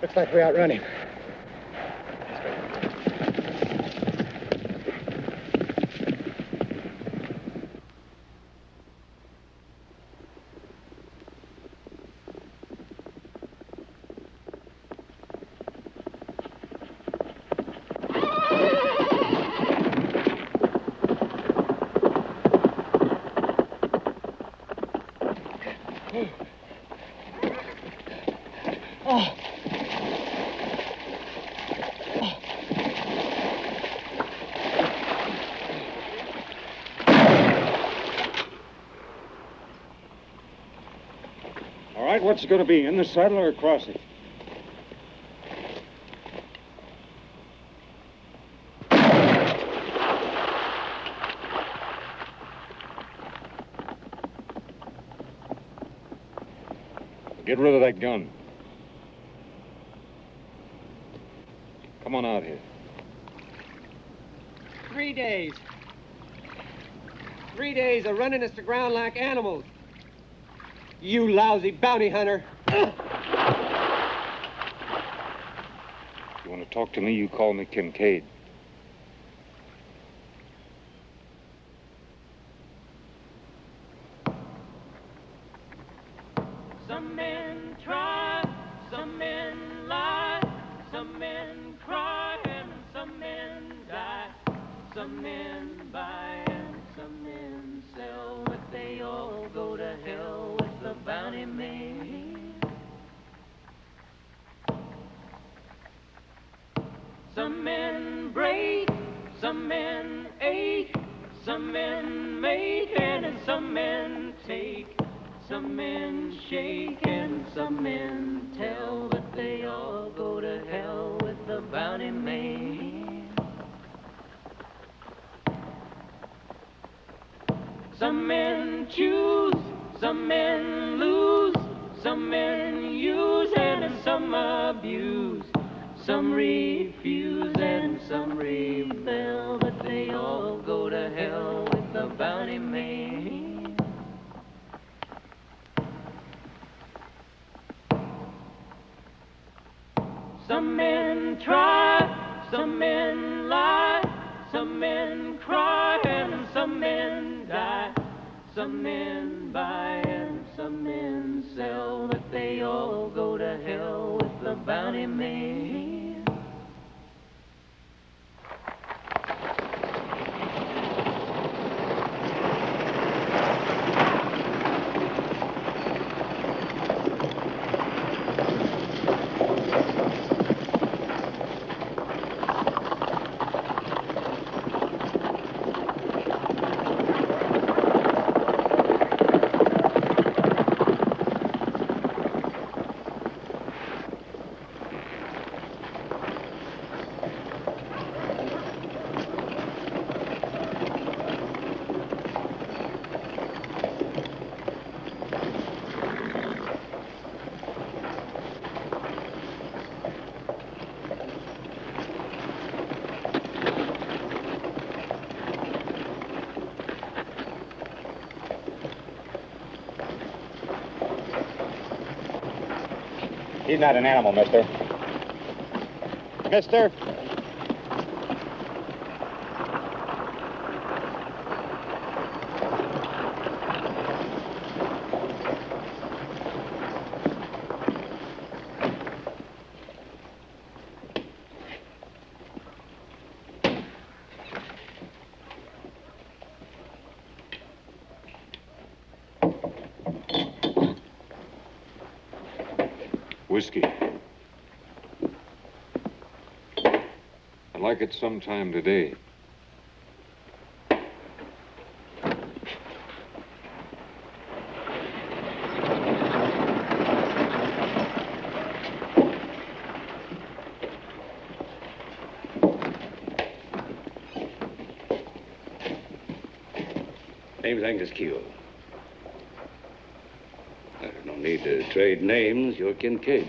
Looks like we outrun him. What's it going to be, in the saddle or across it? Get rid of that gun. Come on out here. 3 days. 3 days of running us to ground like animals. You lousy bounty hunter. You want to talk to me, you call me Kinkaid. Some men try, some men lie, some men cry, and some men die. Some men buy and some men sell, but they all go to hell with the bounty man. Some men break, some men ache, some men make, and some men take. Some men shake and some men tell, but they all go to hell with the bounty man. Some men choose, some men lose, some men use and some abuse. Some refuse and some rebel, but they all go to hell with the bounty man. Some men try, some men lie, some men cry and some men die. Some men buy and some men sell, but they all go to hell with the bounty man. He's not an animal, mister. Mister? Whiskey. I'd like it sometime today. Name's Angus Keel. There's no need to trade names. You're Kinkaid.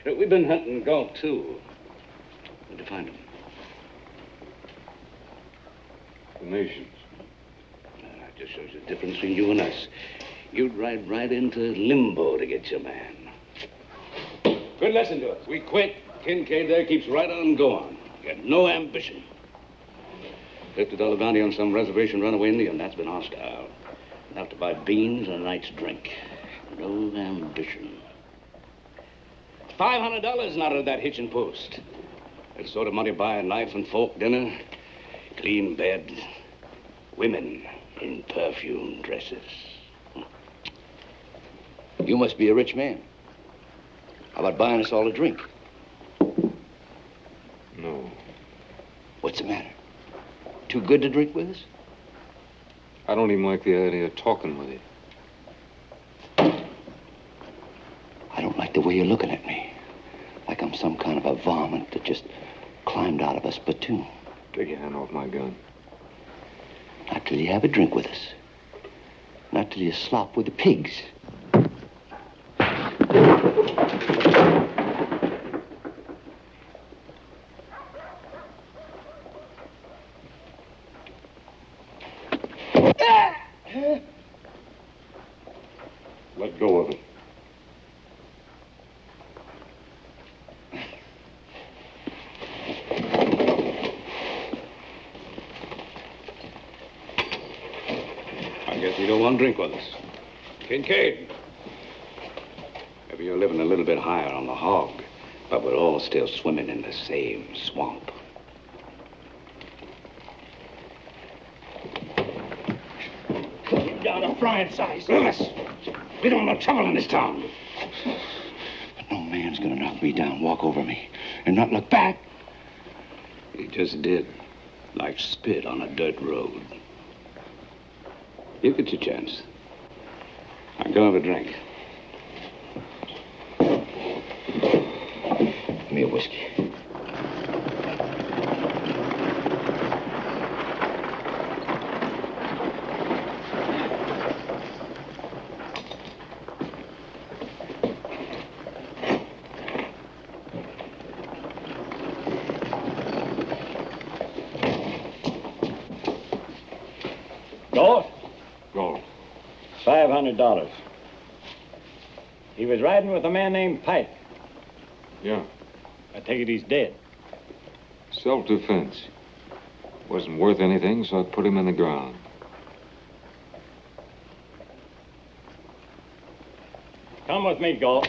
We've been hunting golf, too. Where'd you find them? The nations. That just shows you the difference between you and us. You'd ride right into limbo to get your man. Quit listening to us. We quit. Kinkaid there keeps right on going. Got no ambition. $50 bounty on some reservation runaway Indian. That's been hostile. Enough to buy beans and a night's drink. No ambition. $500 out of that hitching post. That sort of money buy a knife and fork dinner, clean bed, women in perfume dresses. You must be a rich man. How about buying us all a drink? No. What's the matter? Too good to drink with us? I don't even like the idea of talking with you. I don't like the way you're looking at me. Like I'm some kind of a varmint that just climbed out of a spittoon. Take your hand off my gun. Not till you have a drink with us. Not till you slop with the pigs. Let go of it. I guess you don't want to drink with us. Kinkaid. Maybe you're living a little bit higher on the hog, but we're all still swimming in the same swamp. Down a frying size. Yes. We don't want trouble in this town. But no man's gonna knock me down, walk over me, and not look back. He just did. Like spit on a dirt road. You get your chance. Now go have a drink. Give me a whiskey. Gold? Go. $500. He was riding with a man named Pike. Yeah. I take it he's dead. Self-defense. Wasn't worth anything, so I put him in the ground. Come with me, Galt.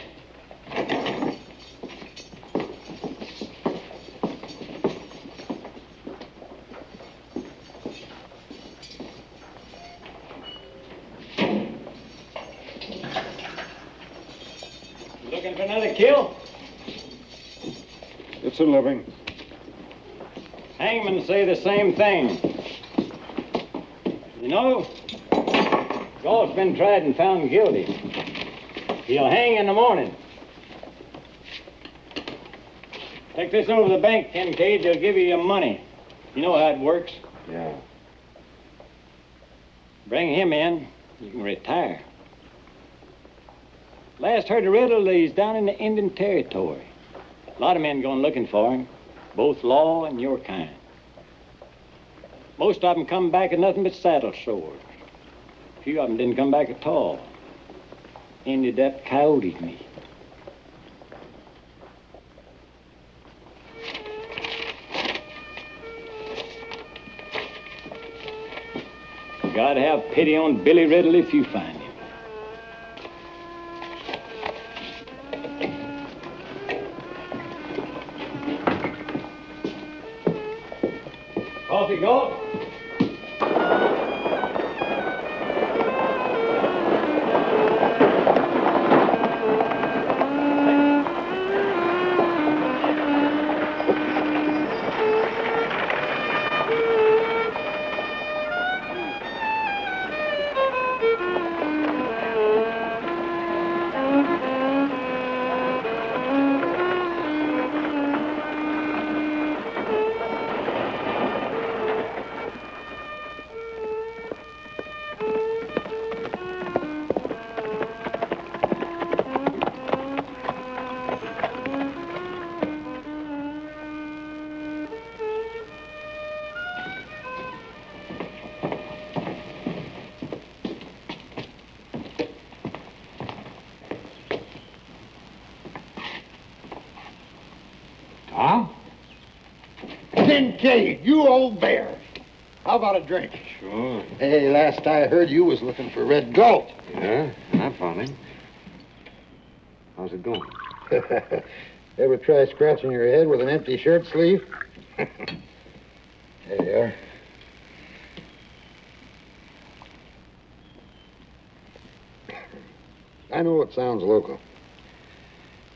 Looking for another kill? It's a living. Hangmen say the same thing. You know, Galt's been tried and found guilty. He'll hang in the morning. Take this over to the bank, Kinkaid. They'll give you your money. You know how it works. Yeah. Bring him in. You can retire. Last heard of Riddle, he's down in the Indian Territory. A lot of men going looking for him, both law and your kind. Most of them come back with nothing but saddle sores. A few of them didn't come back at all. Ended up coyote meat. God have pity on Billy Riddle if you find him. Coffee, Galt? Huh? Kinkaid, you old bear. How about a drink? Sure. Hey, last I heard you was looking for Red Galt. Yeah, I found him. How's it going? Ever try scratching your head with an empty shirt sleeve? There you are. I know it sounds local,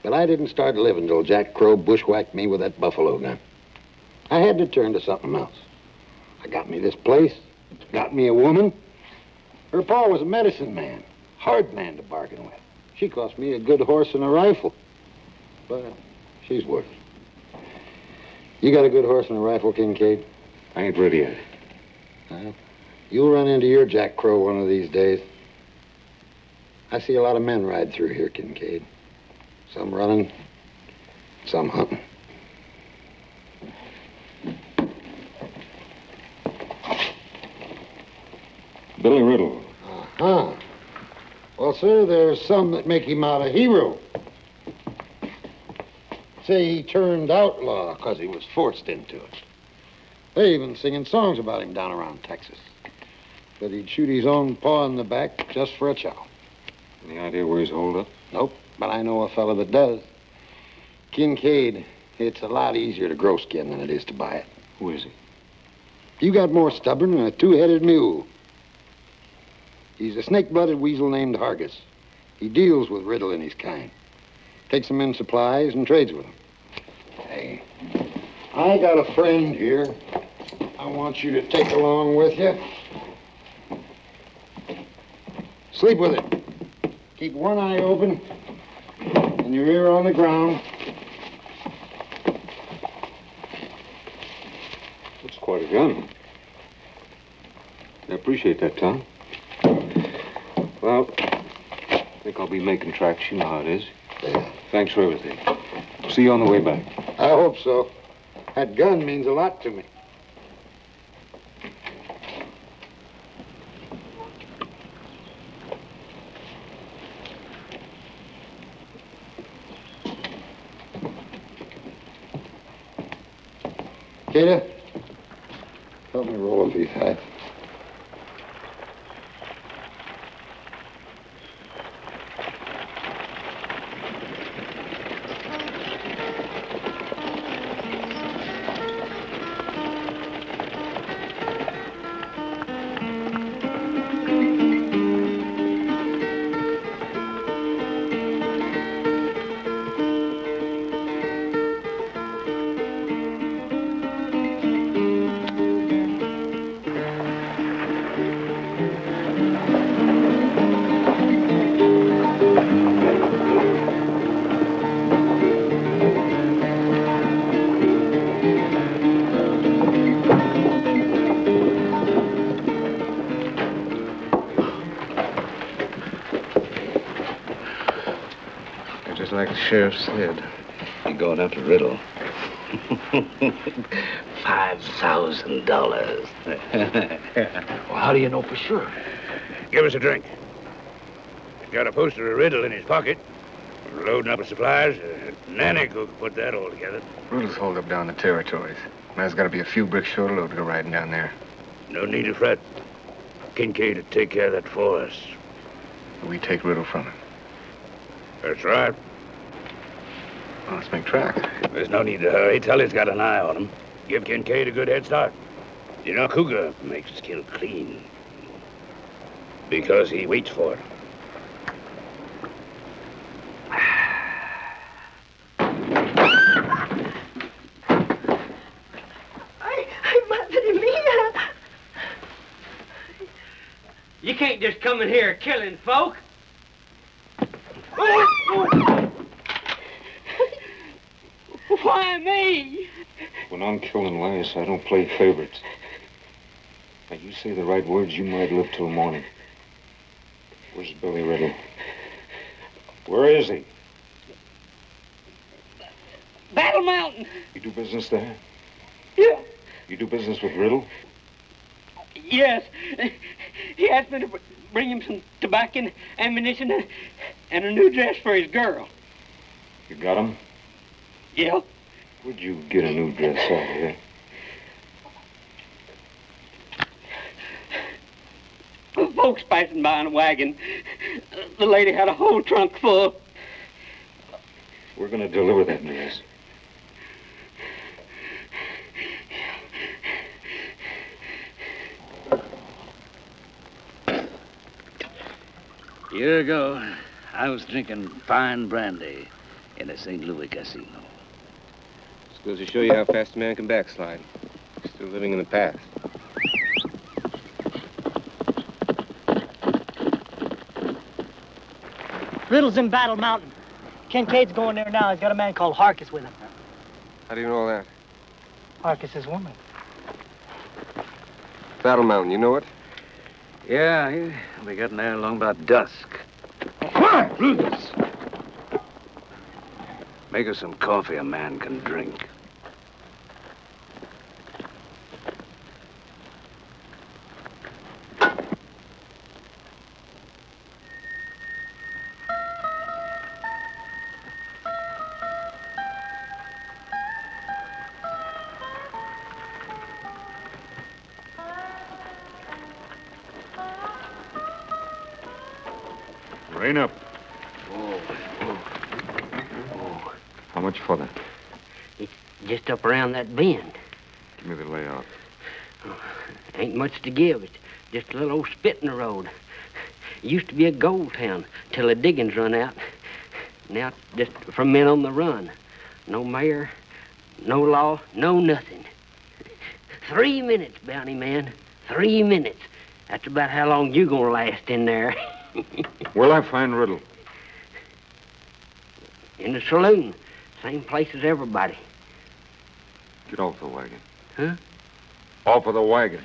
but I didn't start living till Jack Crow bushwhacked me with that buffalo gun. I had to turn to something else. I got me this place, got me a woman. Her pa was a medicine man, hard man to bargain with. She cost me a good horse and a rifle, but she's worth it. You got a good horse and a rifle, Kinkaid? I ain't ready yet. Well, you'll run into your Jack Crow one of these days. I see a lot of men ride through here, Kinkaid. Some running, some hunting. Billy Riddle. Uh-huh. Well, sir, there's some that make him out a hero. Say he turned outlaw because he was forced into it. They even singing songs about him down around Texas. That he'd shoot his own paw in the back just for a chow. Any idea where he's holed up? Nope, but I know a fella that does. Kinkaid, it's a lot easier to grow skin than it is to buy it. Who is he? You got more stubborn than a two-headed mule. He's a snake-blooded weasel named Hargis. He deals with Riddle and his kind. Takes them in supplies and trades with them. Hey, I got a friend here I want you to take along with you. Sleep with it. Keep one eye open and your ear on the ground. That's quite a gun. I appreciate that, Tom. Well, I think I'll be making tracks. You know how it is. Yeah. Thanks for everything. See you on the way back. I hope so. That gun means a lot to me. Kata, help me roll up these hats. Like the sheriff said. You're going after Riddle. $5,000. Well, how do you know for sure? Give us a drink. He's got a poster of Riddle in his pocket. We're loading up with supplies. Nanny could put that all together. Riddle's holed up down the territories. Man's got to be a few bricks short of load to go riding down there. No need to fret. Kinkaid will take care of that for us. We take Riddle from him. That's right. Well, let's make tracks. There's no need to hurry. Tully's got an eye on him. Give Kinkaid a good head start. You know, Cougar makes his kill clean. Because he waits for it. Ay, madre mía. You can't just come in here killing folk. Why me? When I'm killing last, I don't play favorites. Now, you say the right words, you might live till morning. Where's Billy Riddle? Where is he? Battle Mountain. You do business there? Yeah. You do business with Riddle? Yes. He asked me to bring him some tobacco and ammunition and a new dress for his girl. You got him? Yeah. Where'd you get a new dress out of here? Folks passing by in a wagon. The lady had a whole trunk full. We're gonna deliver that dress. Year ago, I was drinking fine brandy in a St. Louis casino. Just goes to show you how fast a man can backslide. Still living in the past. Riddle's in Battle Mountain. Kinkaid's going there now. He's got a man called Harkis with him. How do you know that? Harkis' woman. Battle Mountain, you know it? Yeah, he'll be getting there along about dusk. Make us some coffee a man can drink. Rain up. Oh. How much for that? It's just up around that bend. Give me the layout. Ain't much to give. It's just a little old spit in the road. It used to be a gold town till the diggings run out. Now it's just for men on the run. No mayor, no law, no nothing. 3 minutes, bounty man. 3 minutes. That's about how long you gonna last in there. Where'll I find Riddle? In the saloon. Same place as everybody. Get off the wagon. Huh? Off of the wagon.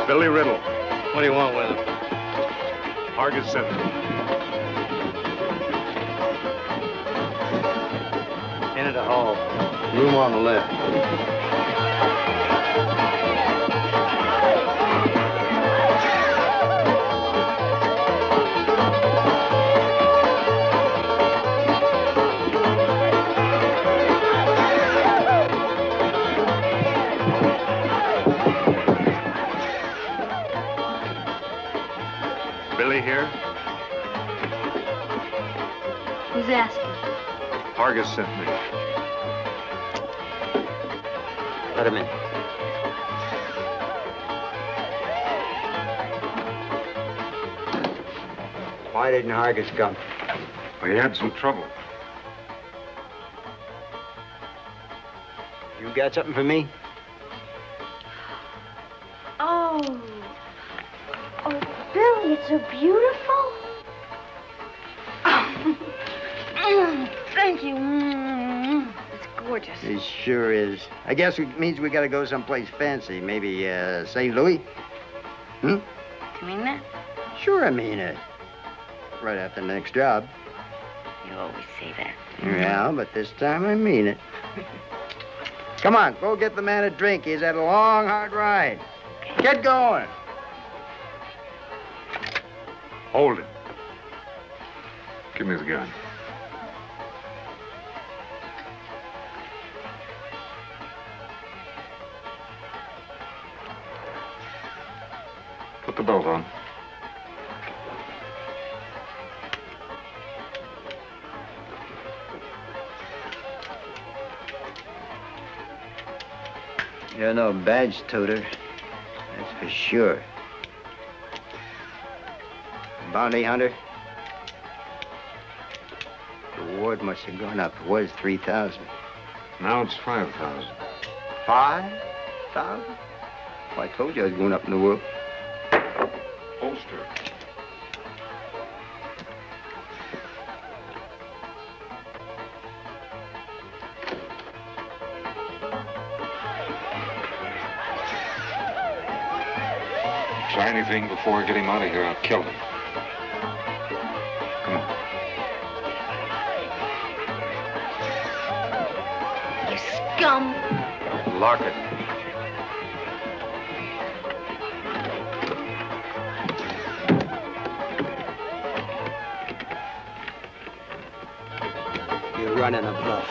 Billy Riddle. What do you want with him? Hargis sent me. Into the hall. Room on the left. asking? Hargis sent me. Let him in. Why didn't Hargis come? Well, he had some trouble. You got something for me? Oh. Oh, Billy, it's so beautiful. Oh. Thank you. It's gorgeous. It sure is. I guess it means we gotta go someplace fancy. Maybe, St. Louis? Hmm? Do you mean that? Sure, I mean it. Right after the next job. You always say that. Yeah, but this time I mean it. Come on, go get the man a drink. He's had a long, hard ride. Get going. Hold it. Give me the gun. Put the belt on. You're no badge toter. That's for sure. Bounty hunter? The reward must have gone up. It was 3,000. Now it's 5,000. 5,000? Well, I told you I was going up in the world. Holster. Try anything before I get him out of here, I'll kill him. Come on. You scum. Lock it. You're running a bluff.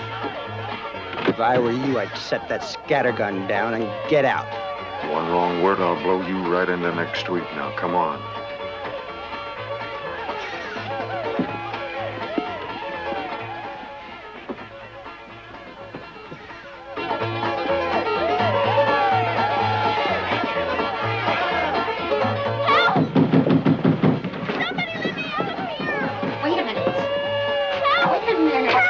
If I were you, I'd set that scattergun down and get out. One wrong word, I'll blow you right into next week. Now, come on. Wait a minute. Wait a minute.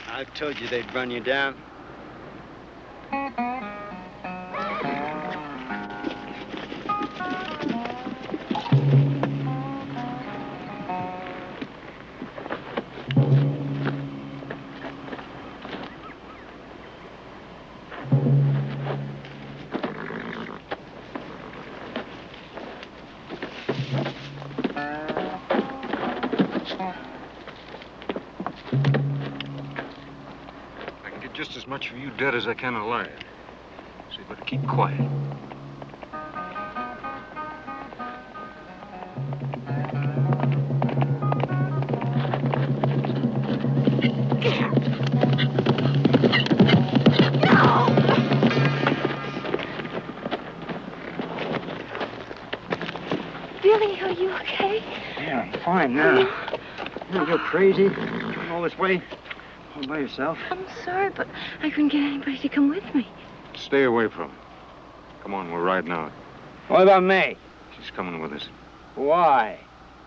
I told you they'd run you down. Just as much for you dead as I can alive. So you better keep quiet. fine now. You're crazy. Coming all this way all by yourself. I'm sorry, but I couldn't get anybody to come with me. Stay away from her. Come on, we're riding out. What about me? She's coming with us. Why?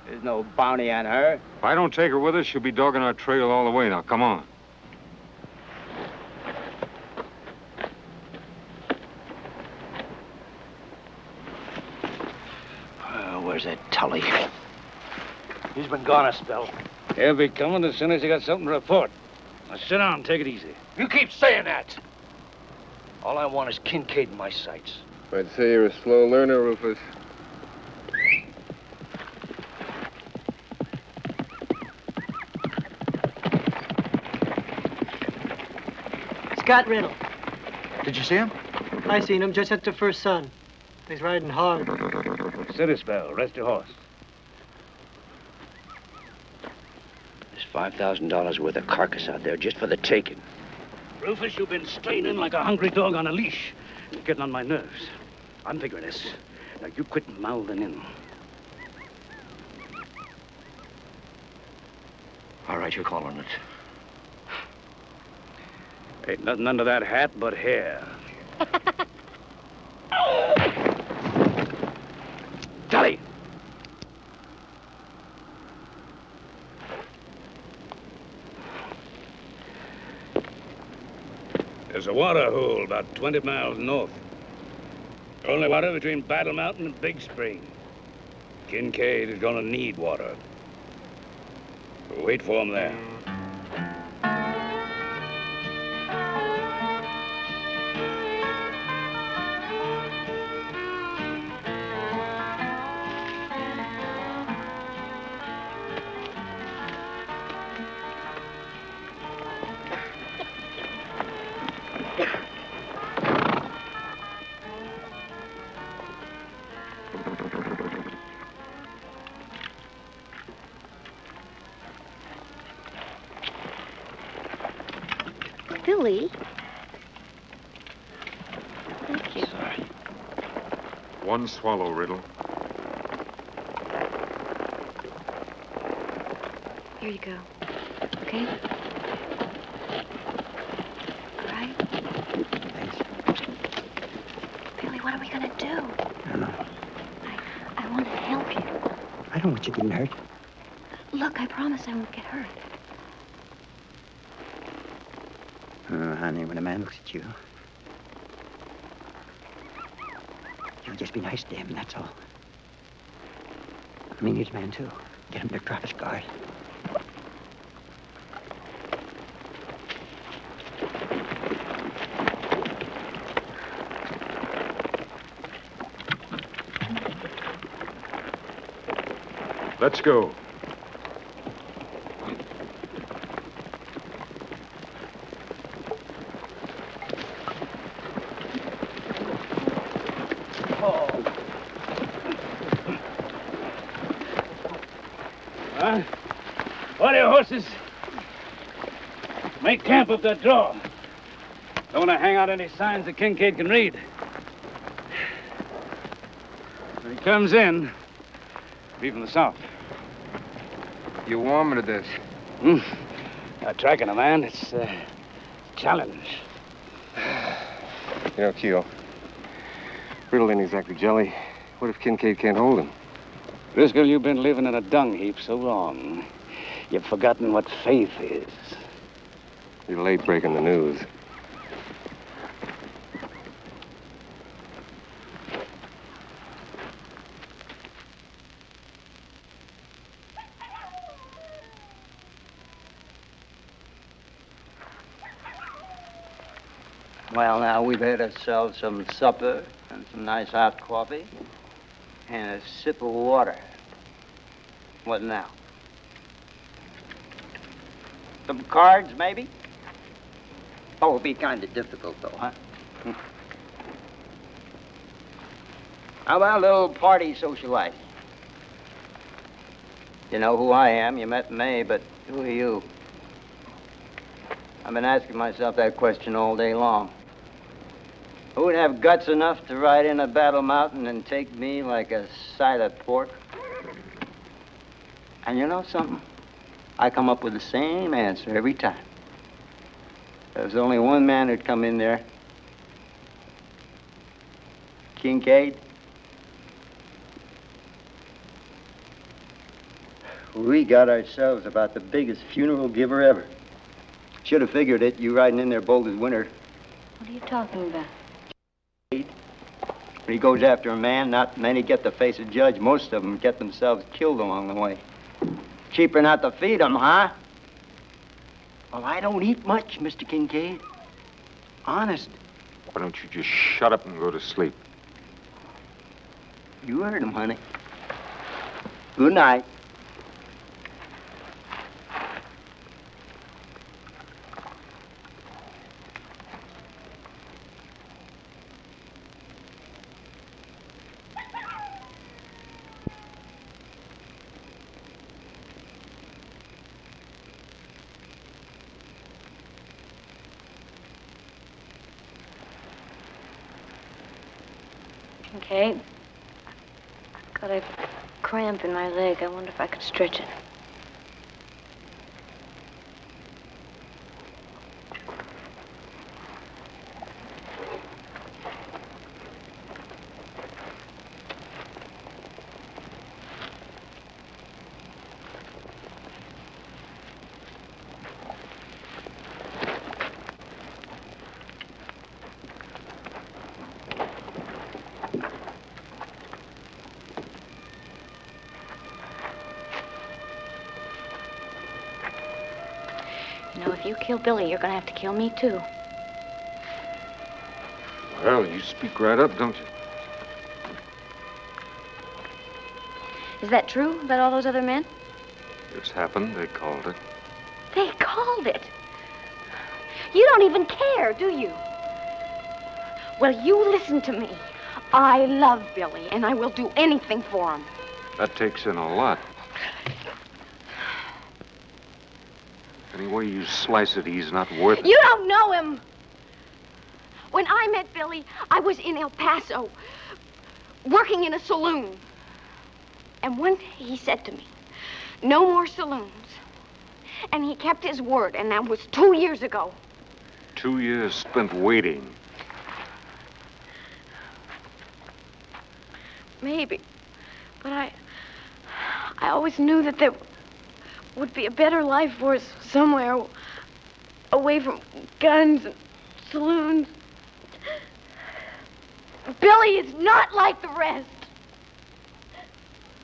There's no bounty on her. If I don't take her with us, she'll be dogging our trail all the way. Now, come on. Where's that Tully? He's been gone a spell. He'll be coming as soon as he got something to report. Now, sit down, take it easy. You keep saying that. All I want is Kinkaid in my sights. I'd say you're a slow learner, Rufus. Scott Riddle. Did you see him? I seen him just at the first sun. He's riding hard. Sit a spell. Rest your horse. There's $5,000 worth of carcass out there just for the taking. Rufus, you've been straining like a hungry dog on a leash. You're getting on my nerves. I'm figuring this. Now, you quit mouthing in. All right, you're calling it. Ain't nothing under that hat but hair. Tully! There's a water hole about 20 miles north. Only water between Battle Mountain and Big Spring. Kinkaid is gonna need water. We'll wait for him there. Billy. Thank you. Sorry. One swallow, Riddle. Here you go. Okay? All right? Thanks. Billy, what are we gonna do? I don't know. I want to help you. I don't want you getting hurt. Look, I promise I won't get hurt. Honey, when a man looks at you, you'll just be nice to him, that's all. I mean, he's a man, too. Get him to drop his guard. Let's go. Order your horses. Make camp up that draw. Don't want to hang out any signs that Kinkaid can read. When he comes in, be from the south. You warm to this? Tracking a man, it's a challenge. You know, Keel, Riddle ain't exactly jelly. What if Kinkaid can't hold him? Driscoll, you've been living in a dung heap so long, you've forgotten what faith is. You're late breaking the news. Well, now, we've had ourselves some supper and some nice hot coffee and a sip of water. What now? Some cards, maybe? Oh, it'll be kind of difficult, though, huh? How about a little party socializing? You know who I am. You met me, but who are you? I've been asking myself that question all day long. Who would have guts enough to ride in a Battle Mountain and take me like a side of pork? And you know something? I come up with the same answer every time. There's only one man who'd come in there. Kinkaid. We got ourselves about the biggest funeral giver ever. Should have figured it, you riding in there bold as winter. What are you talking about? When he goes after a man, not many get to face a judge. Most of them get themselves killed along the way. Cheaper not to feed them, huh? Well, I don't eat much, Mr. Kinkaid. Honest. Why don't you just shut up and go to sleep? You heard him, honey. Good night. Kinkaid, I've got a cramp in my leg. I wonder if I could stretch it. You know, if you kill Billy, you're going to have to kill me, too. Well, you speak right up, don't you? Is that true about all those other men? It's happened. They called it. They called it. You don't even care, do you? Well, you listen to me. I love Billy, and I will do anything for him. That takes in a lot. Any way you slice it, he's not worth it. You don't know him. When I met Billy, I was in El Paso, working in a saloon. And one day he said to me, no more saloons. And he kept his word, and that was 2 years ago. 2 years spent waiting. Maybe. But I always knew that there would be a better life for us somewhere, away from guns and saloons. Billy is not like the rest.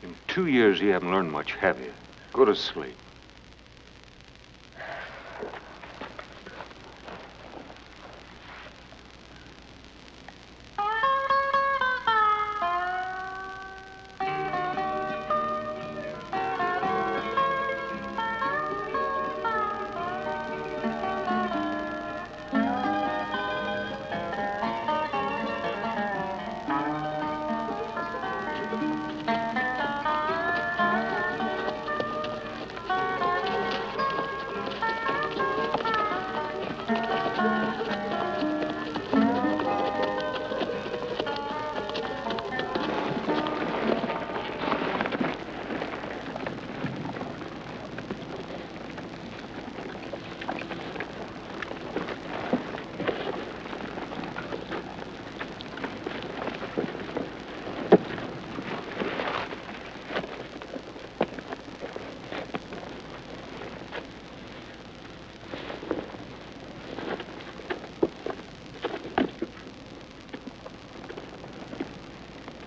In 2 years, you haven't learned much, have you? Go to sleep.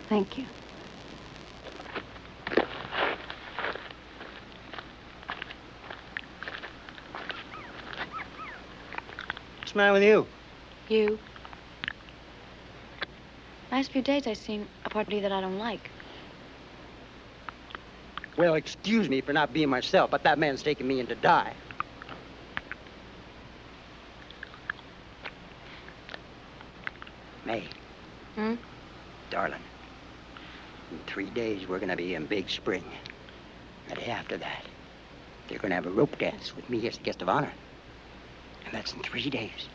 Thank you. What's the matter with you? You. Last few days I've seen a party that I don't like. Well, excuse me for not being myself, but that man's taking me in to die. May. Hmm? Darling, in 3 days we're gonna be in Big Spring. The day after that, they're gonna have a rope dance with me as the guest of honor. And that's in 3 days.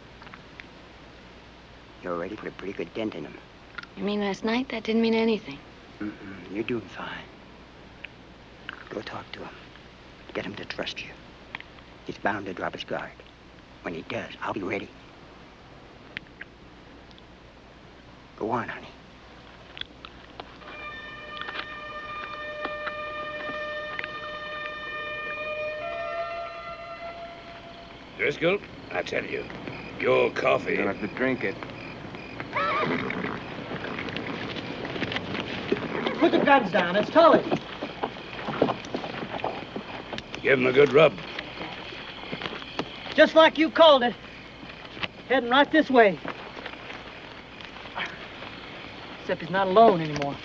You already put a pretty good dent in them. You mean last night? That didn't mean anything. You're doing fine. Go talk to him. Get him to trust you. He's bound to drop his guard. When he does, I'll be ready. Go on, honey. Driscoll, I tell you, your coffee... You'll have to drink it. Put the guns down. It's Tully. Give him a good rub. Just like you called it. Heading right this way. Except he's not alone anymore.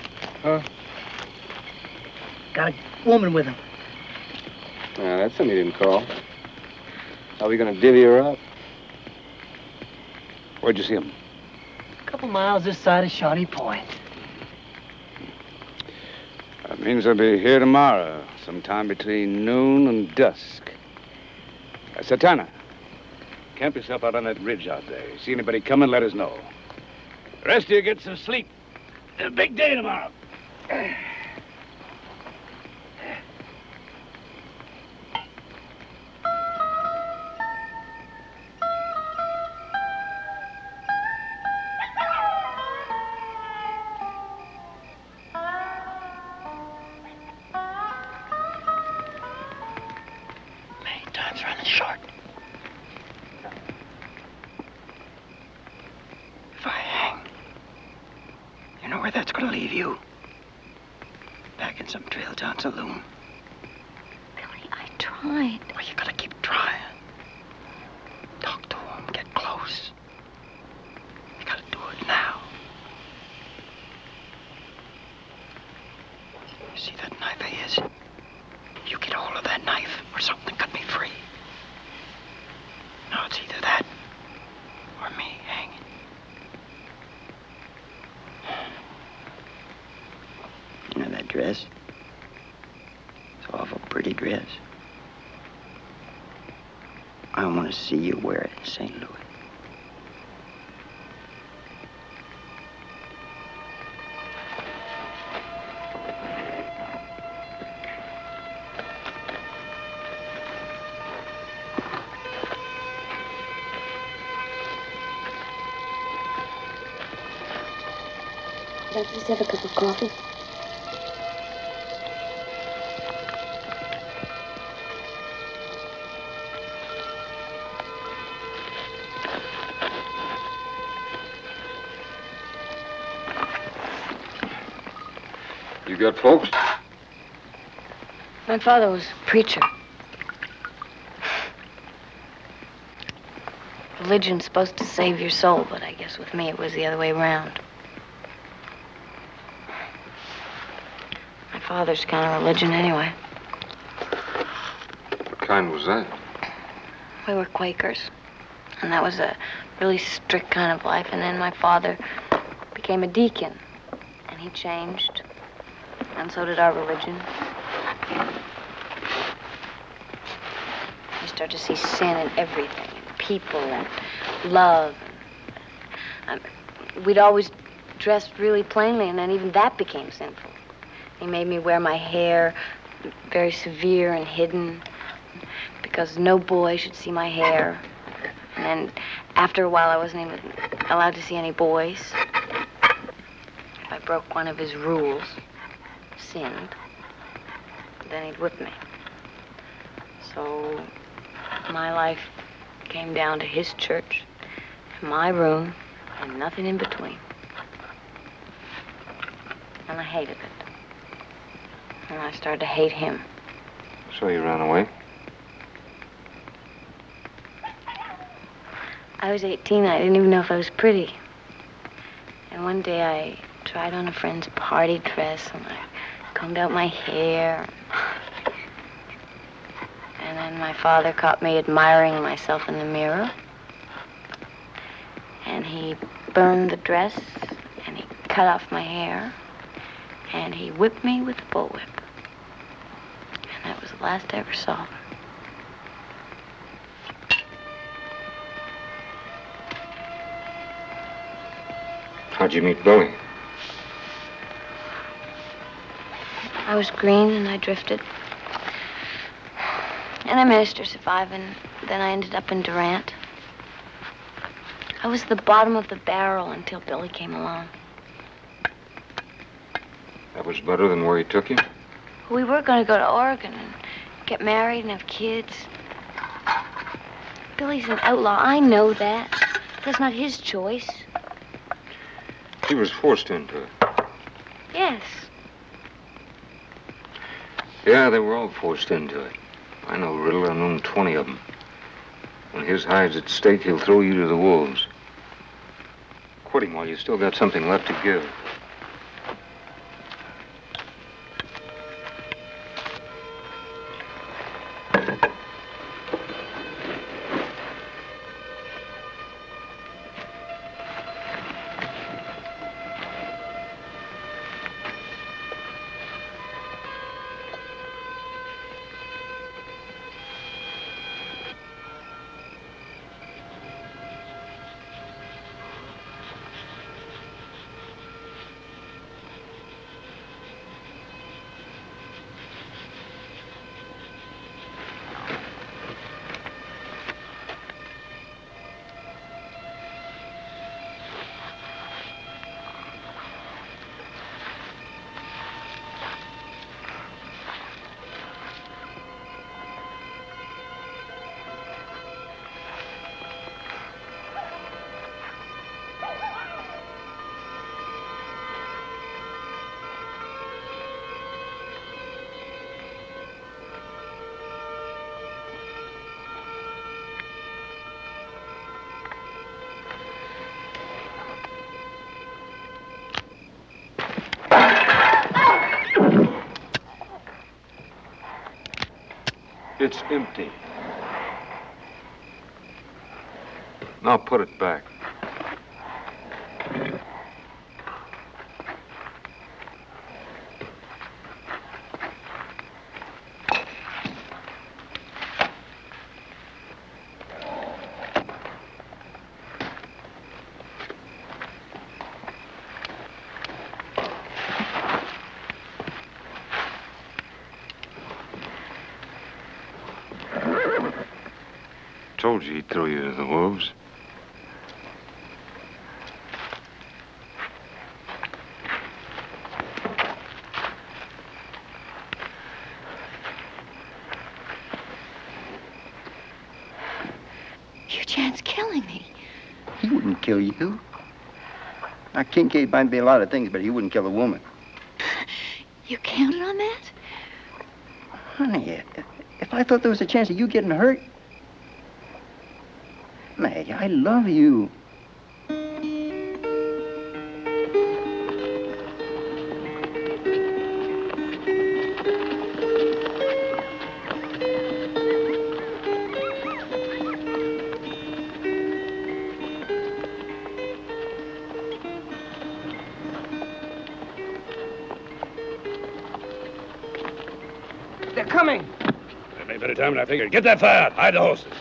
Huh? Got a woman with him. That's something you didn't call. Are we gonna divvy her up? Where'd you see him? A couple miles this side of Shawnee Point. That means I'll be here tomorrow, sometime between noon and dusk. Satana, camp yourself out on that ridge out there. See anybody coming, let us know. The rest of you get some sleep. It's a big day tomorrow. Time's running short. If I hang, you know where that's gonna leave you? Back in some trail town saloon. Billy, I tried. Well, you gotta keep trying. Talk to him, get close. You gotta do it now. You see that knife of his? You get hold of that knife, or something cut me free. Now it's either that, or me hanging. You know that dress? It's an awful pretty dress. I want to see you wear it in St. Louis. Let's have a cup of coffee. You got folks? My father was a preacher. Religion's supposed to save your soul, but I guess with me it was the other way around. My father's kind of religion anyway. What kind was that? We were Quakers, and that was a really strict kind of life. And then my father became a deacon, and he changed, and so did our religion. You start to see sin in everything, in people and love. We'd always dressed really plainly, and then even that became sinful. He made me wear my hair very severe and hidden because no boy should see my hair. And then after a while, I wasn't even allowed to see any boys. If I broke one of his rules, sinned, then he'd whip me. So my life came down to his church, my room, and nothing in between. And I hated it. And I started to hate him. So you ran away? I was 18. I didn't even know if I was pretty. And one day I tried on a friend's party dress, and I combed out my hair. And then my father caught me admiring myself in the mirror. And he burned the dress, and he cut off my hair, and he whipped me with a bullwhip. And that was the last I ever saw him. How'd you meet Billy? I was green and I drifted. And I managed to survive, and then I ended up in Durant. I was the bottom of the barrel until Billy came along. That was better than where he took you? We were going to go to Oregon and get married and have kids. Billy's an outlaw. I know that. That's not his choice. He was forced into it. Yes. Yeah, they were all forced into it. I know Riddle. I've known 20 of them. When his hide's at stake, he'll throw you to the wolves. Quit him while you still got something left to give. It's empty. Now put it back. Told you he'd throw you to the wolves. Your chance killing me. He wouldn't kill you. Now, Kinkaid might be a lot of things, but he wouldn't kill a woman. You counted on that? Honey, if I thought there was a chance of you getting hurt... Maggie, I love you. They're coming. That may be better time than I figured. Get that fire out. Hide the horses.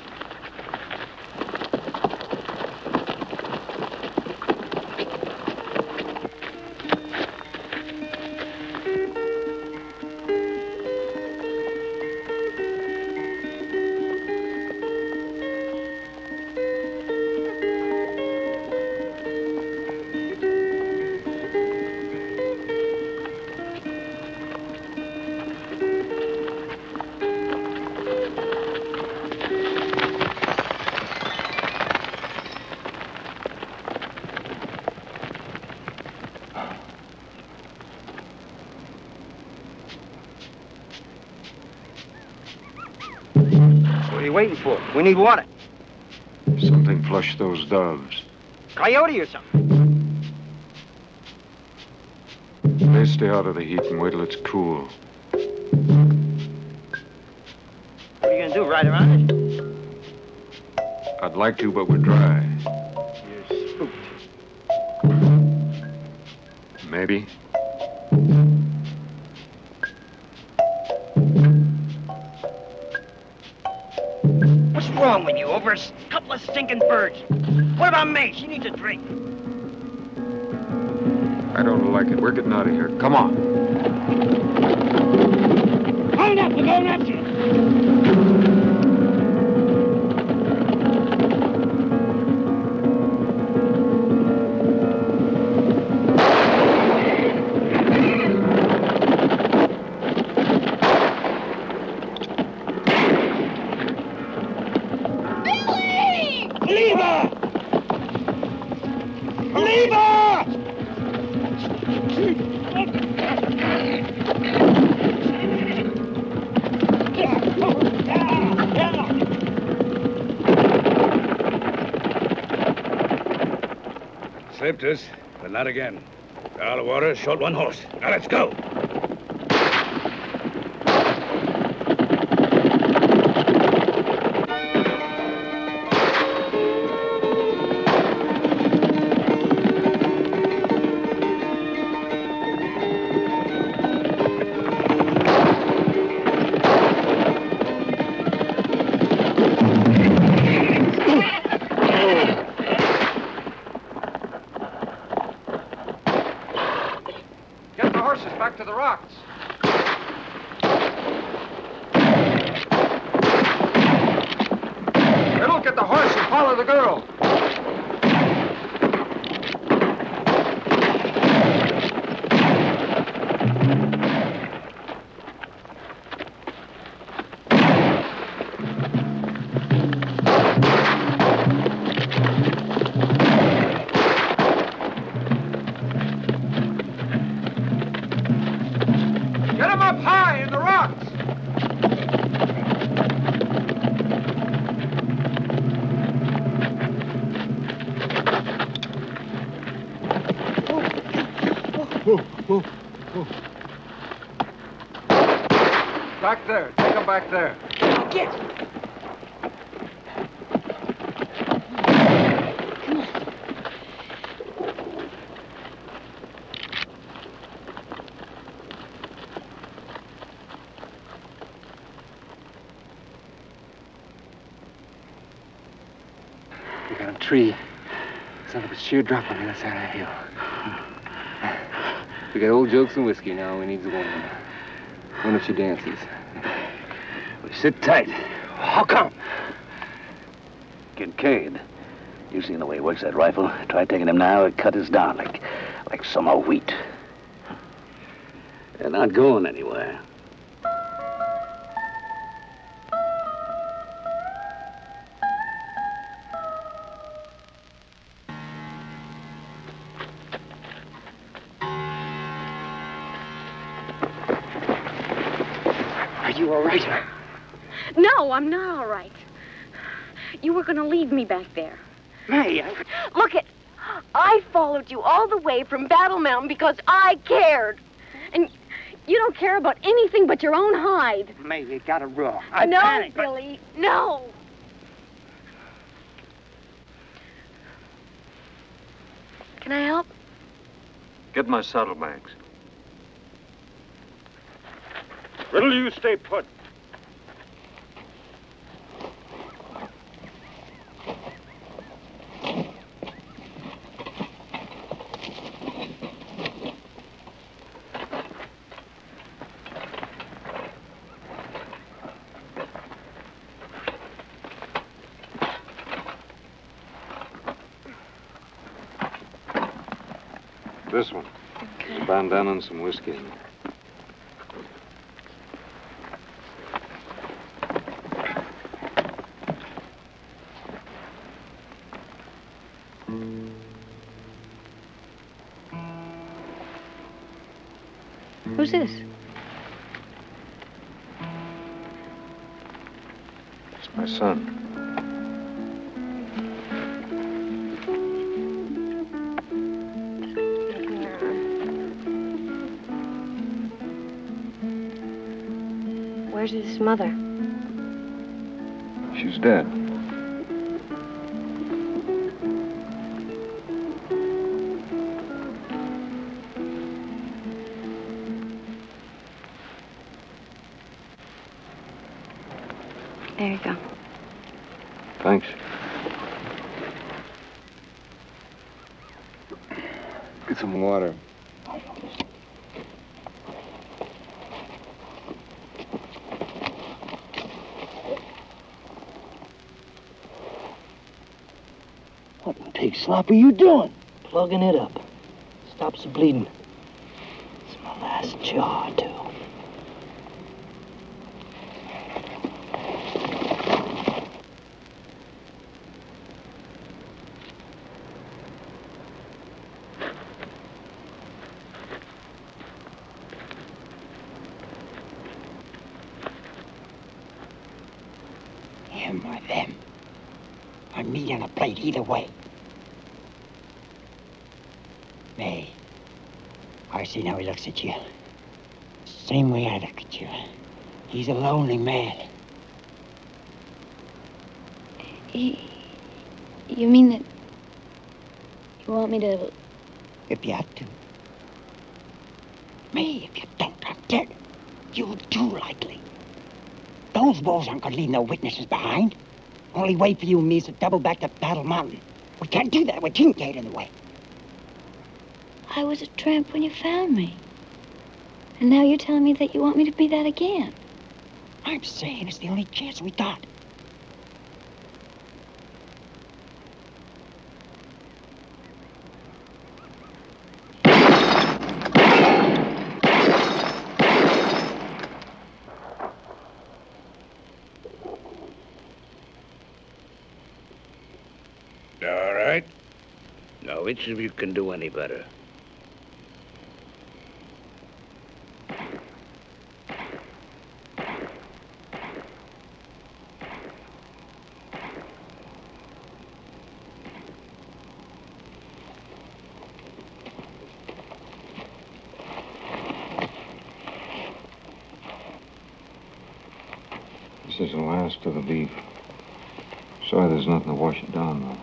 What are you waiting for? We need water. Something flushed those doves. Coyote or something. They stay out of the heat and wait till it's cool. What are you gonna do, ride around it? I'd like to, but we're dry. You're spooked. Maybe. What's wrong with you? Over a couple of stinking birds. What about May? She needs a drink. I don't like it. We're getting out of here. Come on. Hold up! We're going after it! Leave her! Slipped us, but not again. Out of water, short one horse. Now let's go. To the rocks. Riddle, get the horse and follow the girl. Back there. Take him back there. Get. We got a tree. Son of a sheer drop on the other side of the hill. We got old jokes and whiskey now. We need a woman. One if she dances. We sit tight. How come? Kinkaid. You seen the way he works that rifle? Try taking him now, it cut us down like summer wheat. They're not going anywhere. Are you all right? No, I'm not all right. You were going to leave me back there. May, Look it. I followed you all the way from Battle Mountain because I cared. And you don't care about anything but your own hide. May, you got it wrong. No, panicked, Billy, no. Can I help? Get my saddlebags. Riddle, you stay put. This one. Okay. A bandana and some whiskey in it. Who's this? It's my son. Where's his mother? She's dead. There you go. Thanks. Get some water. What in pig slop are you doing? Plugging it up. Stops the bleeding. It's my last jar, too. him or them. On meat on a plate either way. May, I see how he looks at you. Same way I look at you. He's a lonely man. You mean that you want me to... If you have to. May, if you don't, I'm dead. You'll do likely. Those wolves aren't going to leave no witnesses behind. Only way for you and me is to double back to Battle Mountain. We can't do that with Kinkaid in the way. I was a tramp when you found me. And now you're telling me that you want me to be that again. I'm saying it's the only chance we got. All right. Now, which of you can do any better? This is the last of the beef. Sorry there's nothing to wash it down, though.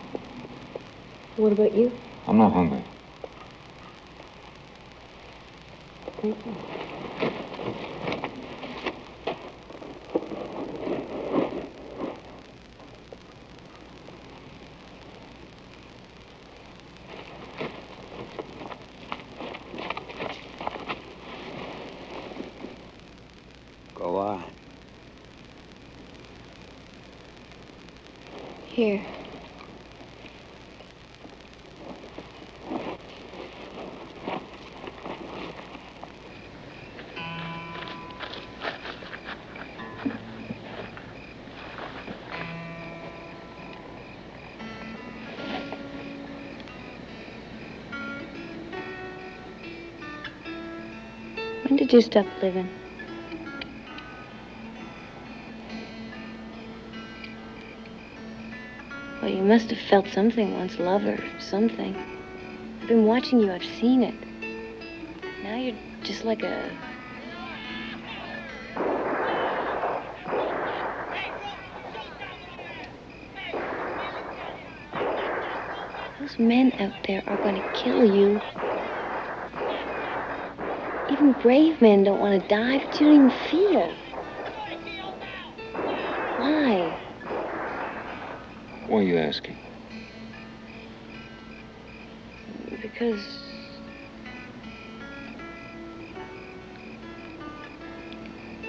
What about you? I'm not hungry. Go on. Here. When did you stop living? Well, you must have felt something once, love or something. I've been watching you, I've seen it. Now you're just like a... Those men out there are going to kill you. Even brave men don't want to die, but you don't even feel. Why? Why are you asking? Because...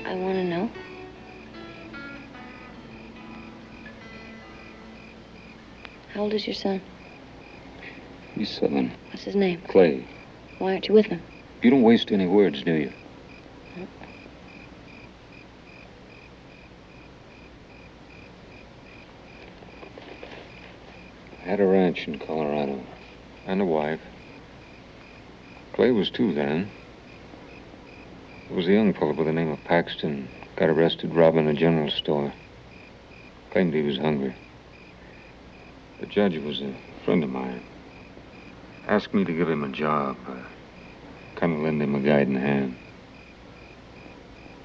I want to know. How old is your son? He's 7. What's his name? Clay. Why aren't you with him? You don't waste any words, do you? I had a ranch in Colorado. And a wife. Clay was 2 then. There was a young fellow by the name of Paxton. Got arrested robbing a general store. Claimed he was hungry. The judge was a friend of mine. Asked me to give him a job. Kind of lend him a guiding hand.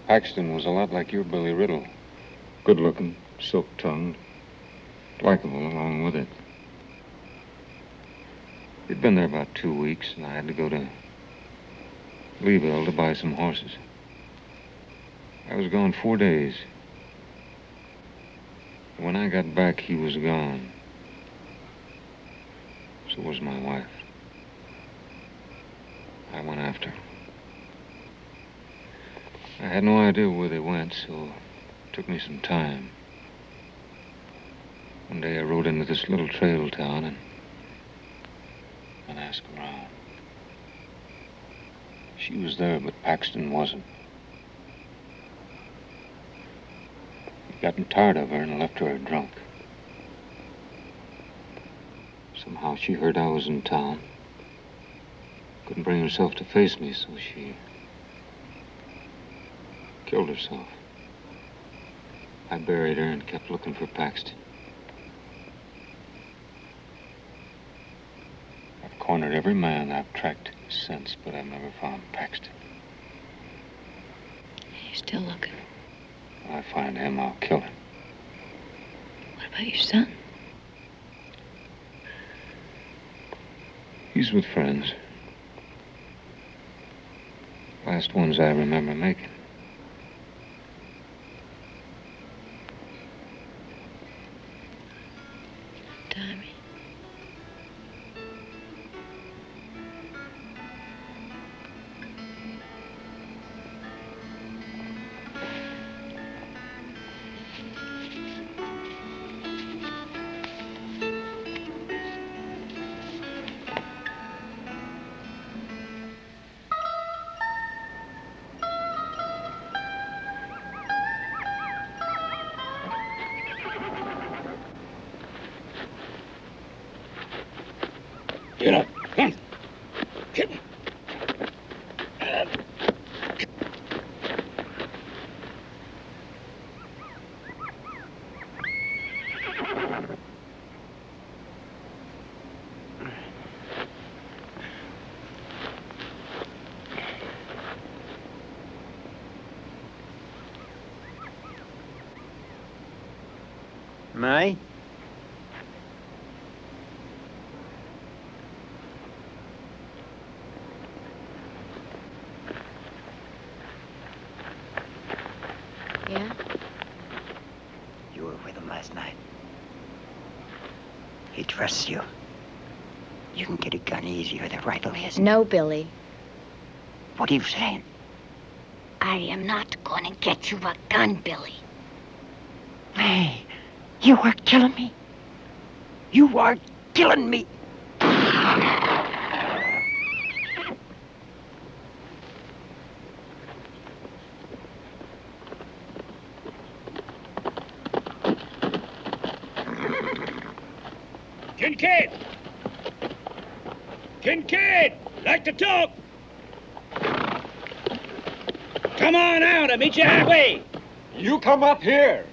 Paxton was a lot like your Billy Riddle. Good-looking, silk-tongued, likable along with it. He'd been there about 2 weeks, and I had to go to Llewellyn to buy some horses. I was gone 4 days. When I got back, he was gone. So was my wife. I went after her. I had no idea where they went, so it took me some time. One day I rode into this little trail town and asked around. She was there, but Paxton wasn't. He'd gotten tired of her and left her drunk. Somehow she heard I was in town. Couldn't bring herself to face me, so she killed herself. I buried her and kept looking for Paxton. I've cornered every man I've tracked since, but I've never found Paxton. You're still looking. When I find him, I'll kill him. What about your son? He's with friends. Last ones I remember making. Tommy. Get up. Come. Get. May? Yeah? You were with him last night. He trusts you. You can get a gun easy with a rifle, isn't No, Billy. What are you saying? I am not going to get you a gun, Billy. Hey, you are killing me. You are killing me. Kinkaid! Kinkaid! Like to talk! Come on out, I'll meet you halfway! You come up here!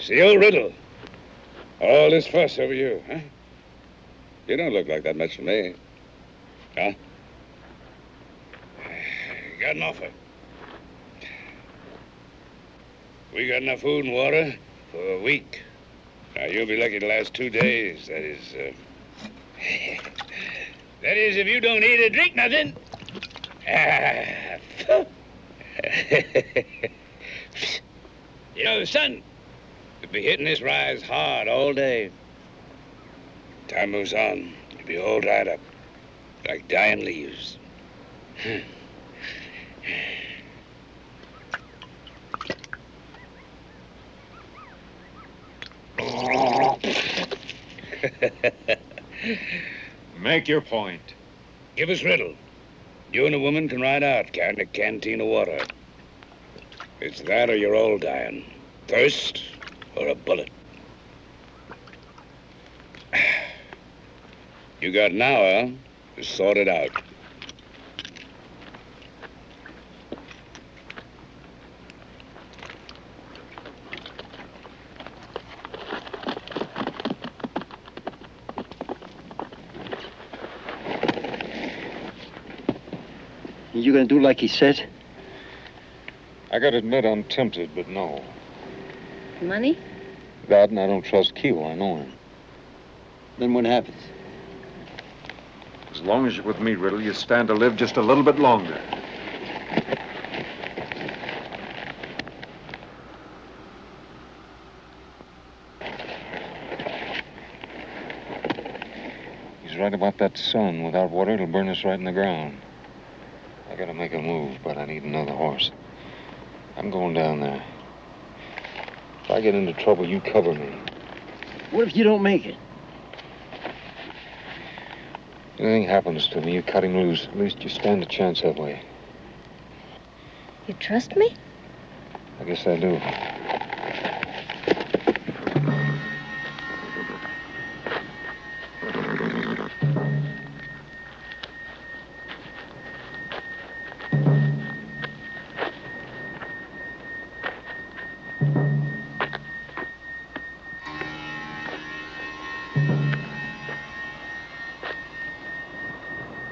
See, old Riddle. All this fuss over you, huh? You don't look like that much to me. Huh? Got an offer. We got enough food and water for a week. Now, you'll be lucky to last 2 days. That is, that is, if you don't eat or drink nothing. You know, the sun will be hitting this rise hard all day. Time moves on, you'll be all dried up, like dying leaves. Make your point. Give us Riddle. You and a woman can ride out, carrying a canteen of water. It's that or you're all dying. Thirst or a bullet. You got an hour to sort it out. You gonna do like he said? I gotta admit I'm tempted, but no. Money? That and I don't trust Keel. I know him. Then what happens? As long as you're with me, Riddle, you stand to live just a little bit longer. He's right about that sun. Without water, it'll burn us right in the ground. I gotta make a move, but I need another horse. I'm going down there. If I get into trouble, you cover me. What if you don't make it? If anything happens to me, you cut him loose. At least you stand a chance that way. You trust me? I guess I do.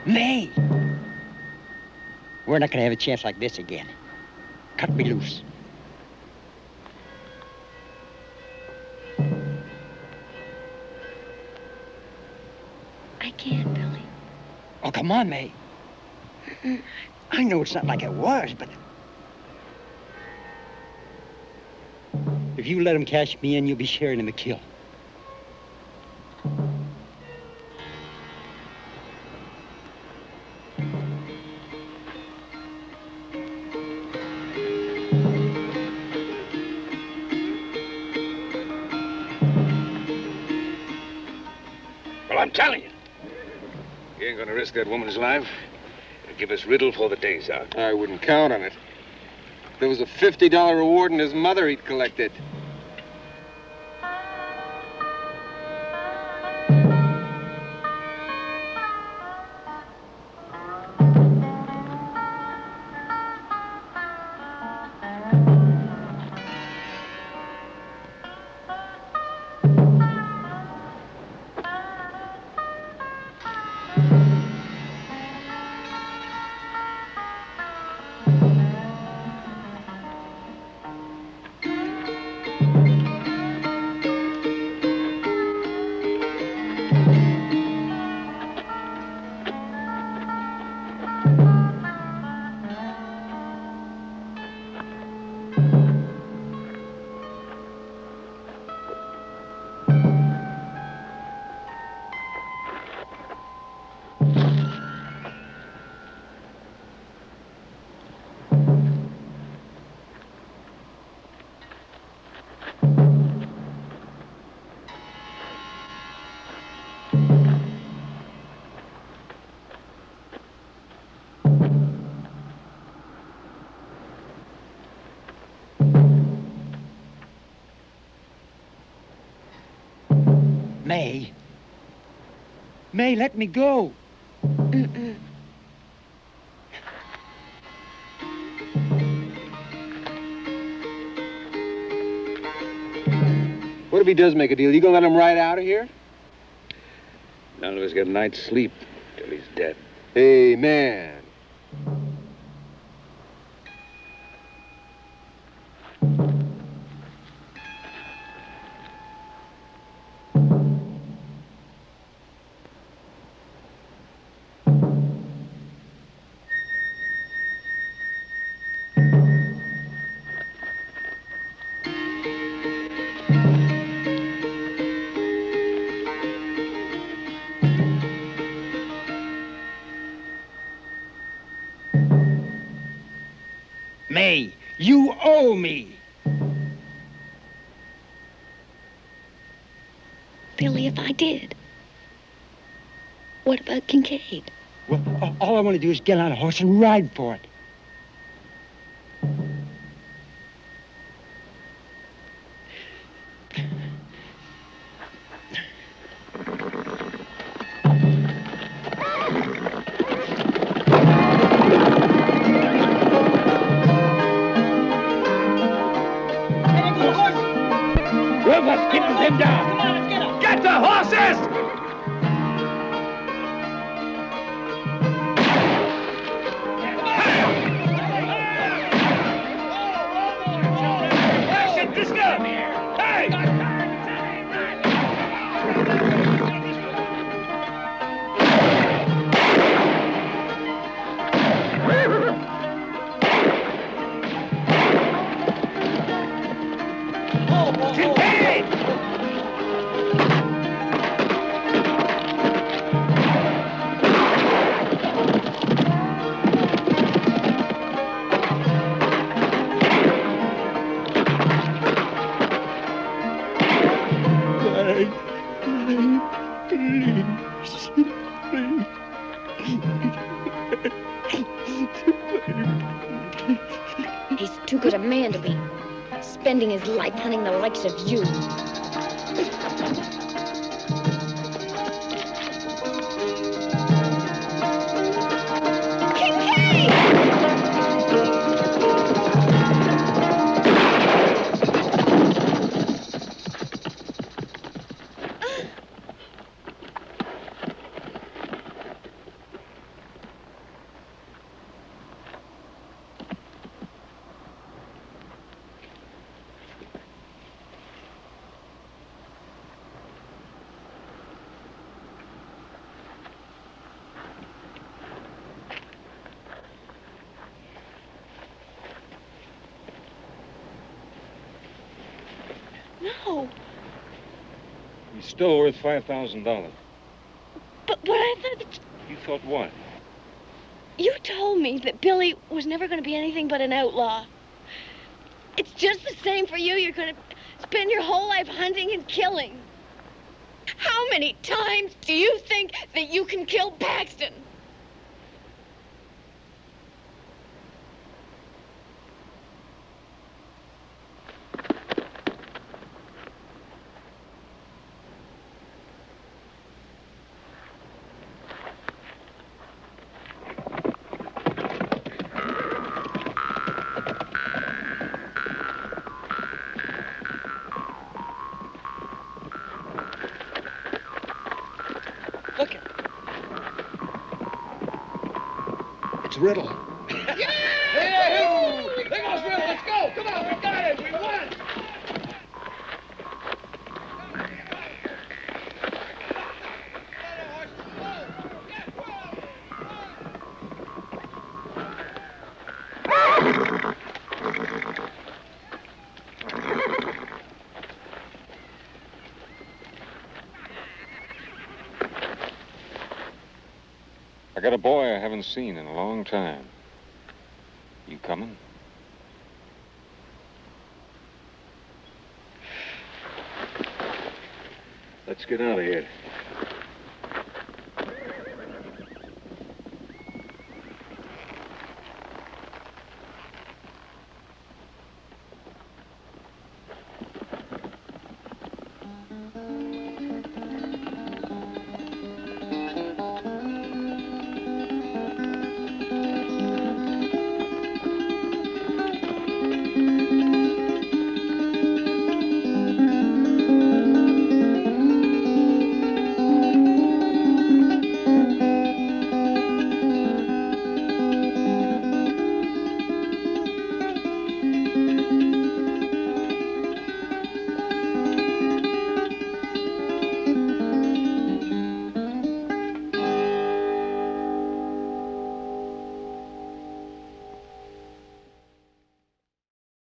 May! We're not gonna have a chance like this again. Cut me loose. I can't, Billy. Oh, come on, May. I know it's not like it was, but... If you let him cash me in, you'll be sharing in the kill. Well, I'm telling you. You ain't gonna risk that woman's life. Give us Riddle for the day's out. I wouldn't count on it. There was a $50 reward and his mother he'd collected. May. May, let me go. What if he does make a deal? You gonna let him ride out of here? None of us get a night's sleep till he's dead. Hey, man. May, you owe me. Billy, if I did, what about Kinkaid? Well, all I want to do is get on a horse and ride for it. Rufus, keep him down. Come on, let's get him. Get the horses! Come on. He's too good a man to be spending his life hunting the likes of you. No. He's still worth $5,000. But I thought that You thought what? you told me that Billy was never going to be anything but an outlaw. It's just the same for you. You're going to spend your whole life hunting and killing. How many times do you think that you can kill Paxton? Look at It's Riddle. Hey, there goes Riddle. Let's go. Come on, we got it. We won. I got a boy I haven't seen in a long time. You coming? Let's get out of here.